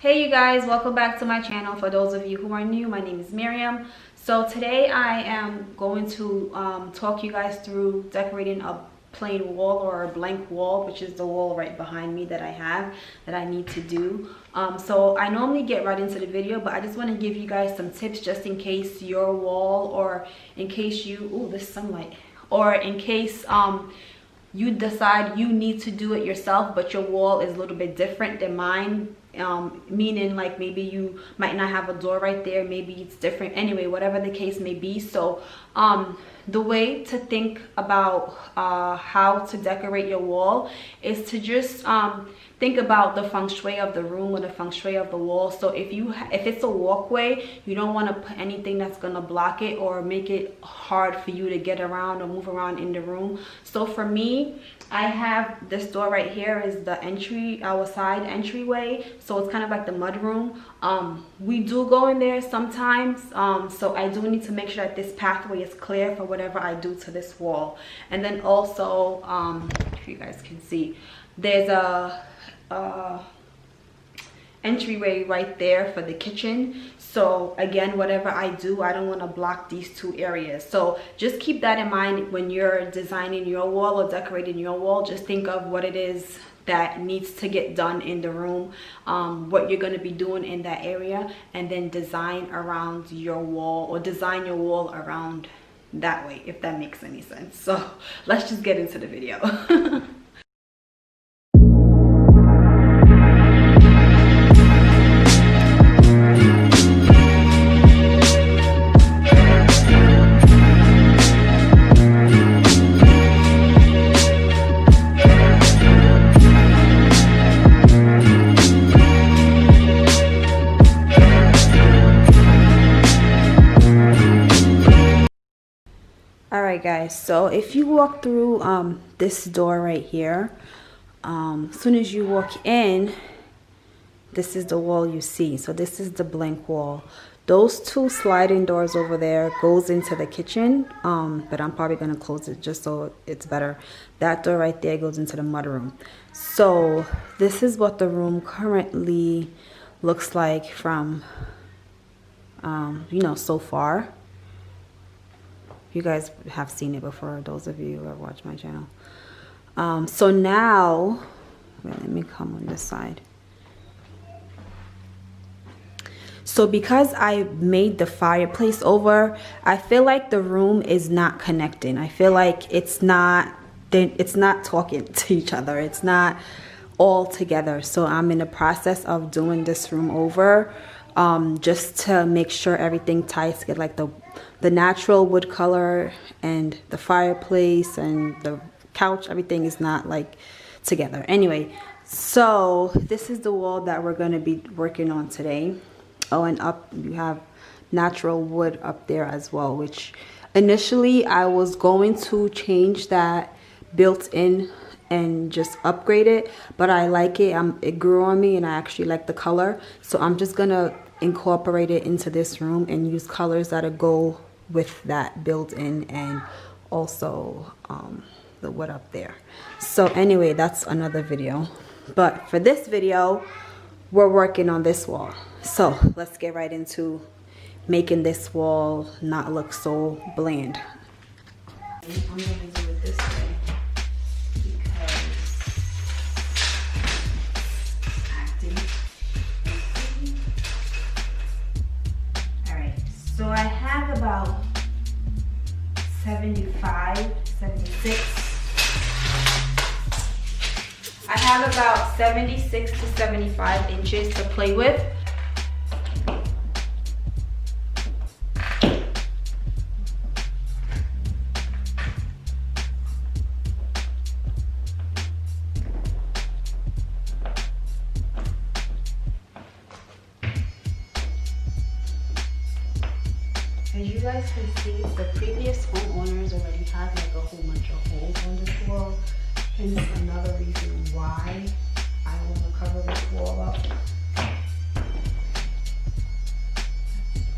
Hey you guys, welcome back to my channel. For those of you who are new, my name is Miriam. So today I am going to talk you guys through decorating a plain wall or a blank wall, which is the wall right behind me that I need to do. So I normally get right into the video, but I just want to give you guys some tips just in case your wall, or in case you, this sunlight, or in case you decide you need to do it yourself, but your wall is a little bit different than mine. Meaning like maybe you might not have a door right there, maybe it's different. Anyway, whatever the case may be. So the way to think about how to decorate your wall is to just think about the feng shui of the room or the feng shui of the wall. So if it's a walkway, you don't want to put anything that's going to block it or make it hard for you to get around or move around in the room. So for me, I have this door right here is the entry, our side entryway. So it's kind of like the mud room. We do go in there sometimes. So I do need to make sure that this pathway is clear for whatever I do to this wall. And then also, if you guys can see, there's a entryway right there for the kitchen. So again, whatever I do, I don't want to block these two areas. So just keep that in mind when you're designing your wall or decorating your wall. Just think of what it is that needs to get done in the room, what you're going to be doing in that area, and then design around your wall, or design your wall around that way, if that makes any sense. So let's just get into the video. Alright guys, so if you walk through this door right here, as soon as you walk in, this is the wall you see. So this is the blank wall. Those two sliding doors over there goes into the kitchen, but I'm probably going to close it just so it's better. That door right there goes into the mudroom. So this is what the room currently looks like from, so far. You guys have seen it before, those of you who have watched my channel. So now, let me come on this side. So because I made the fireplace over, I feel like the room is not connecting. I feel like it's not talking to each other. It's not all together. So I'm in the process of doing this room over, just to make sure everything ties together, like the natural wood color and the fireplace and the couch, everything is not like together. Anyway, so this is the wall that we're going to be working on today. Oh, and up you have natural wood up there as well, which initially I was going to change that built in and just upgrade it, but I like it. It grew on me and I actually like the color, so I'm just gonna incorporate it into this room and use colors that go with that built in, and also the wood up there. So anyway, that's another video, but for this video we're working on this wall. So let's get right into making this wall not look so bland. I'm gonna do it this way because acting. Alright, so I have about 75, 76. I have about 76 to 75 inches to play with. As you guys can see, the previous homeowners already had like a whole bunch of holes on this wall. And that's another reason why I want to cover this wall up.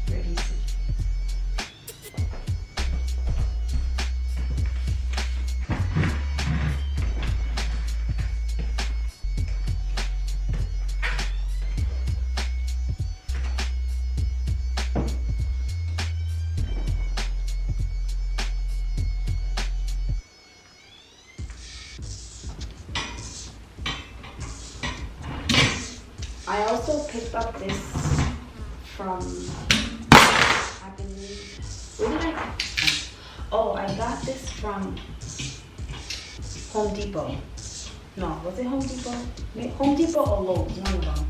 Pretty see. I also picked up this from, I believe, where did I? Oh, I got this from Home Depot. No, was it Home Depot? Home Depot or Lowe's, one of them.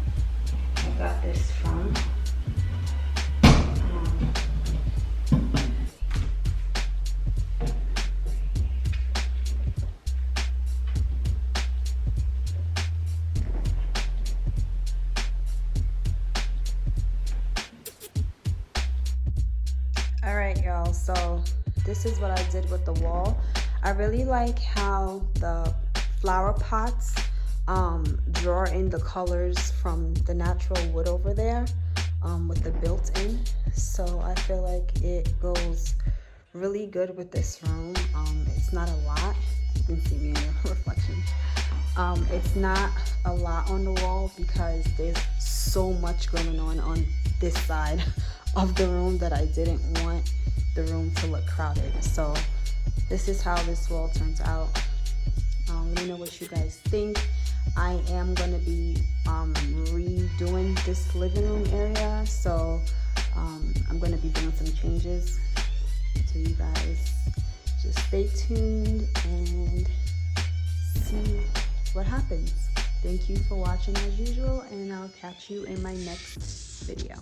I got this from. All right, y'all, so this is what I did with the wall. I really like how the flower pots draw in the colors from the natural wood over there with the built-in. So I feel like it goes really good with this room. It's not a lot. You can see me in the reflection. It's not a lot on the wall because there's so much going on this side of the room that I didn't want the room to look crowded. So this is how this wall turns out. Let me know what you guys think. I am going to be redoing this living room area, so I'm going to be doing some changes. So you guys just stay tuned and see what happens. Thank you for watching as usual, and I'll catch you in my next video.